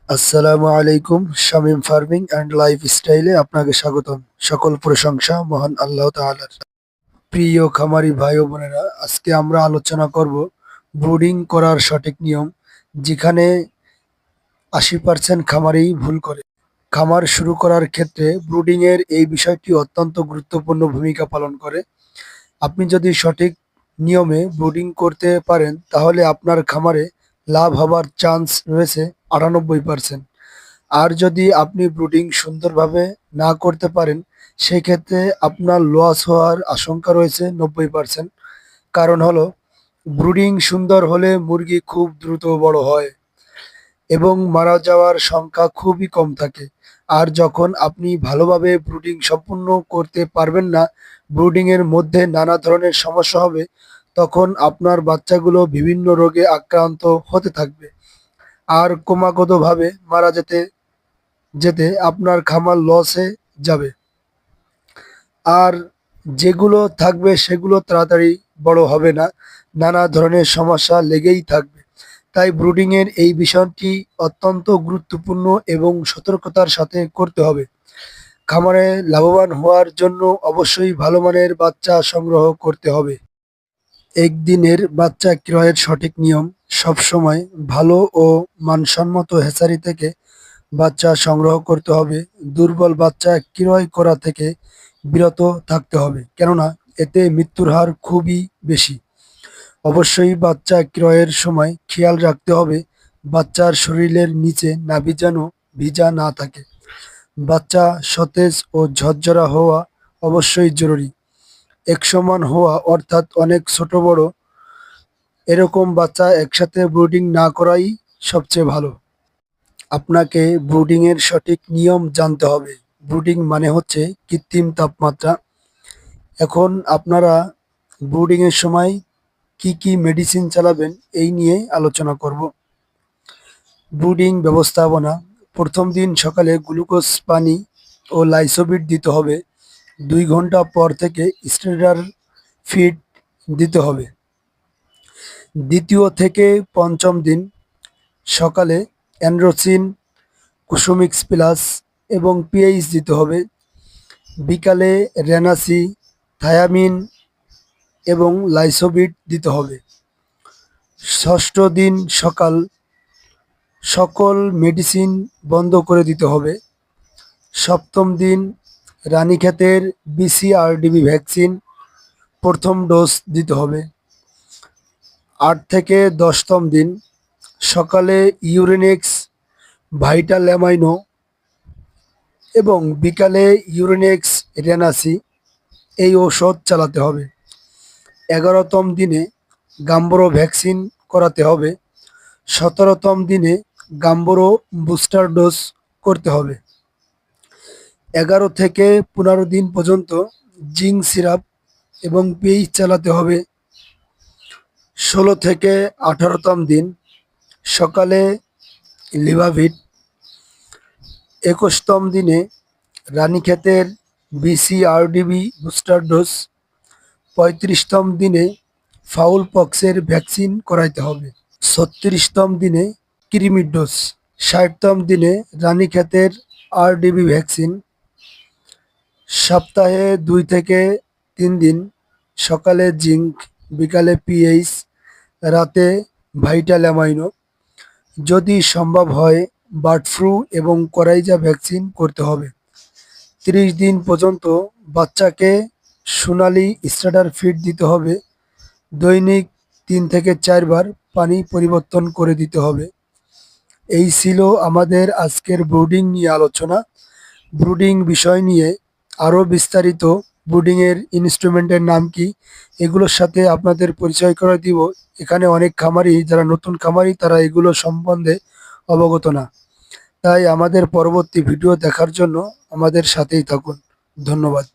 আসসালামু আলাইকুম। Shamim farming and লাইফস্টাইলে আপনাকে স্বাগতম। সকল প্রশংসা মহান আল্লাহ তাআলার। প্রিয় খামারি ভাই ও বোনেরা, আজকে আমরা আলোচনা করব ব্রুডিং করার সঠিক নিয়ম, যেখানে 80% খামারেই ভুল করে। খামার শুরু করার ক্ষেত্রে ব্রুডিং এর এই বিষয়টি অত্যন্ত গুরুত্বপূর্ণ ভূমিকা পালন করে। আপনি যদি সঠিক নিয়মে ব্রুডিং করতে পারেন, তাহলে আপনার খামারে লাভ হবার চান্স রয়েছে 98%। আর যদি আপনি ব্রুডিং সুন্দরভাবে না করতে পারেন, সেক্ষেত্রে আপনার লস হওয়ার আশঙ্কা রয়েছে 90%। কারণ হলো, ব্রুডিং সুন্দর হলে মুরগি খুব দ্রুত বড় হয় এবং মারা যাওয়ার সংখ্যা খুবই কম থাকে। আর যখন আপনি ভালোভাবে ব্রুডিং সম্পূর্ণ করতে পারবেন না, ব্রুডিং এর মধ্যে নানা ধরনের সমস্যা হবে, তখন আপনার বাচ্চাগুলো বিভিন্ন রোগে আক্রান্ত হতে থাকবে আর ক্রমাগতভাবে মারা যেতে যেতে আপনার খামার লসে যাবে। আর যেগুলো থাকবে সেগুলো তাড়াতাড়ি বড় হবে না, নানা ধরনের সমস্যা লেগেই থাকবে। তাই ব্রুডিং এর এই বিষয়টি অত্যন্ত গুরুত্বপূর্ণ এবং সতর্কতার সাথে করতে হবে। খামারে লাভবান হওয়ার জন্য অবশ্যই ভালো মানের বাচ্চা সংগ্রহ করতে হবে। একদিনের বাচ্চা ক্রয়ের সঠিক নিয়ম: সবসময় ভালো ও মানসম্মত হ্যাচারি থেকে বাচ্চা সংগ্রহ করতে হবে। দুর্বল বাচ্চা ক্রয় করা থেকে বিরত থাকতে হবে, কেননা এতে মৃত্যুর হার খুবই বেশি। অবশ্যই বাচ্চা ক্রয়ের সময় খেয়াল রাখতে হবে বাচ্চার শরীরের নিচে নাভি যেন ভিজা না থাকে। বাচ্চা সতেজ ও ঝরঝরা হওয়া অবশ্যই জরুরি। এক সমান হওয়া অর্থাৎ অনেক ছোট বড় এরকম বাচ্চা একসাথে ব্রুডিং না করাই সবচেয়ে ভালো। আপনাকে ব্রুডিং এর সঠিক নিয়ম জানতে হবে। ব্রুডিং মানে হচ্ছে কৃত্রিম তাপমাত্রা। এখন আপনারা ব্রুডিং এর সময় কি কি মেডিসিন চালাবেন এই নিয়ে আলোচনা করব। ব্রুডিং ব্যবস্থাপনা: প্রথম দিন সকালে গ্লুকোজ পানি ও লাইসোবিট দিতে হবে। 2 ঘন্টা পর থেকে স্টার্টার ফিড দিতে হবে। দ্বিতীয় থেকে পঞ্চম দিন সকালে অ্যান্ড্রোসিন, কুসুমিক্স প্লাস এবং পিএইচ দিতে হবে। বিকালে রেনাসি, থায়ামিন এবং লাইসোবিট দিতে হবে। ষষ্ঠ দিন সকাল সকল মেডিসিন বন্ধ করে দিতে হবে। সপ্তম দিন রানীক্ষেতের BCRDB ভ্যাকসিন প্রথম ডোজ দিতে হবে। 8 থেকে 10তম দিন সকালে ইউরেনেক্স, ভাইটাল অ্যামাইনো এবং বিকালে ইউরেনেক্স রেনাসি এই ঔষধ চালাতে হবে। 11তম দিনে গাম্বরো ভ্যাকসিন করাতে হবে। 17তম দিনে গাম্বরো বুস্টার ডোজ করতে হবে। 11 থেকে 15 দিন পর্যন্ত জিঙ্ক সিরাপ এবং পিএইচ চালাতে হবে। 16 থেকে 18তম দিন সকালে লিভাভিট। 21তম দিনে রানীক্ষেতের BCRDB বুস্টার ডোজ। 35তম দিনে ফাউল পক্সের ভ্যাকসিন করাইতে হবে। 36তম দিনে কৃমির ডোজ। 60তম দিনে রানীক্ষেতের RDB ভ্যাকসিন। সপ্তাহে 2 থেকে 3 দিন সকালে জিঙ্ক, বিকালে পিএইচ, রাতে ভাইটাল অ্যামাইনো। যদি সম্ভব হয় বার্ড ফ্লু এবং করাইজা ভ্যাকসিন করতে হবে। 30 দিন পর্যন্ত বাচ্চাকে সোনালি স্টার্টার ফিড দিতে হবে। দৈনিক 3 থেকে 4 বার পানি পরিবর্তন করে দিতে হবে। এই ছিল আমাদের আজকের ব্রুডিং নিয়ে আলোচনা। ব্রুডিং বিষয় নিয়ে আরও বিস্তারিত, ব্রুডিংয়ের ইনস্ট্রুমেন্টের নাম কি, এগুলোর সাথে আপনাদের পরিচয় করে দিব। এখানে অনেক খামারি, যারা নতুন খামারি, তারা এগুলো সম্বন্ধে অবগত না। তাই আমাদের পরবর্তী ভিডিও দেখার জন্য আমাদের সাথেই থাকুন। ধন্যবাদ।